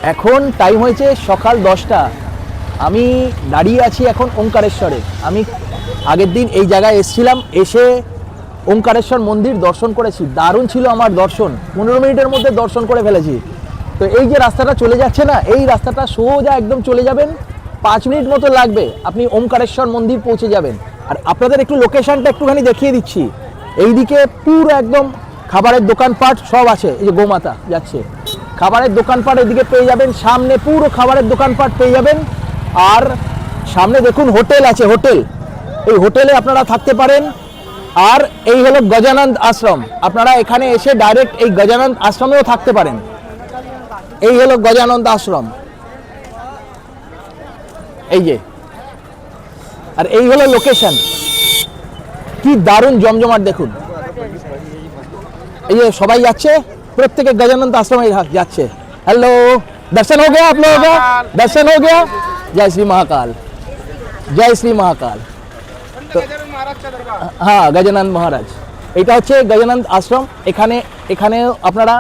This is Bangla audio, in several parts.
এখন টাইম হয়েছে সকাল 10টা। আমি দাঁড়িয়ে আছি এখন ওঙ্কারেশ্বরে। আমি আগের দিন এই জায়গায় এসেছিলাম, এসে ওঙ্কারেশ্বর মন্দির দর্শন করেছি। দারুণ ছিল আমার দর্শন, 15 মিনিটের মধ্যে দর্শন করে ফেলেছি। তো এই যে রাস্তাটা চলে যাচ্ছে না, এই রাস্তাটা সোজা একদম চলে যাবেন, 5 মিনিট মতো লাগবে, আপনি ওঙ্কারেশ্বর মন্দির পৌঁছে যাবেন। আর আপনাদের একটু লোকেশনটা একটুখানি দেখিয়ে দিচ্ছি। এইদিকে পুরো একদম খাবারের দোকানপাট সব আছে, এই যে গোমাতা যাচ্ছে, খাবারের দোকানপাট এদিকে পেয়ে যাবেন, সামনে পুরো খাবারের দোকানপাট পেয়ে যাবেন। আর সামনে দেখুন হোটেল আছে, হোটেল, এই হোটেলে আপনারা থাকতে পারেন। আর এই হলো গজানন্দ আশ্রম, আপনারা এখানে এসে ডাইরেক্ট এই গজানন্দ আশ্রমেও থাকতে পারেন। এই হলো গজানন্দ আশ্রম, এই যে, আর এই হলো লোকেশন। কি দারুণ জমজমাট দেখুন, এই যে সবাই যাচ্ছে, प्रत्येक गजानंद आश्रम जाच्छे। हेलो, दर्शन हो गया आप लोगों का? दर्शन हो गया? जय श्री महाकाल, जय श्री महाकाल। तो हाँ, गजानंद महाराज, এটা হচ্ছে গজানন্দ আশ্রম। এখানে এখানে আপনারা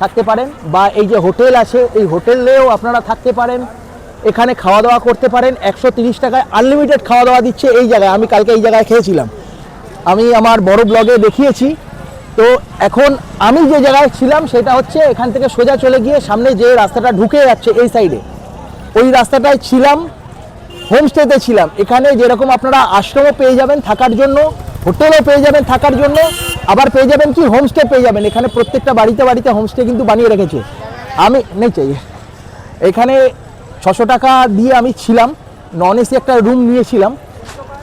থাকতে পারেন, বা এই যে হোটেল আছে এই হোটেলেও আপনারা থাকতে পারেন। এখানে খাওয়া দাওয়া করতে পারেন, 130 টাকায় আনলিমিটেড খাওয়া দাওয়া দিচ্ছে এই জায়গায়। আমি কালকে এই জায়গায় খেয়েছিলাম, আমি আমার বড় ব্লগে দেখিয়েছি। তো এখন আমি যে জায়গায় ছিলাম সেটা হচ্ছে এখান থেকে সোজা চলে গিয়ে সামনে যে রাস্তাটা ঢুকে যাচ্ছে এই সাইডে, ওই রাস্তাটায় ছিলাম, হোমস্টেতে ছিলাম। এখানে যেরকম আপনারা আশ্রমও পেয়ে যাবেন থাকার জন্য, হোটেলও পেয়ে যাবেন থাকার জন্য, আবার পেয়ে যাবেন কি হোমস্টে পেয়ে যাবেন। এখানে প্রত্যেকটা বাড়িতে বাড়িতে হোমস্টে কিন্তু বানিয়ে রেখেছে। আমি নেই চাই, এখানে 600 টাকা দিয়ে আমি ছিলাম, নন এসি একটা রুম নিয়েছিলাম।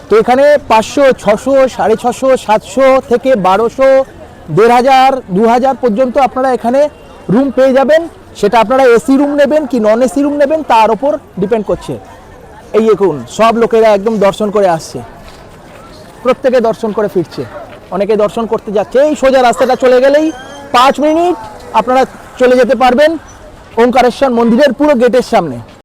তো এখানে 500, 600, 650, 700 থেকে 1200, 1500, 2000 পর্যন্ত আপনারা এখানে রুম পেয়ে যাবেন। সেটা আপনারা এসি রুম নেবেন কি নন এসি রুম নেবেন তার উপর ডিপেন্ড করছে। এই দেখুন সব লোকেরা একদম দর্শন করে আসছে, প্রত্যেকে দর্শন করে ফিরছে, অনেকে দর্শন করতে যাচ্ছে। এই সোজা রাস্তাটা চলে গেলেই 5 মিনিট আপনারা চলে যেতে পারবেন ওঙ্কারেশ্বর মন্দিরের পুরো গেটের সামনে।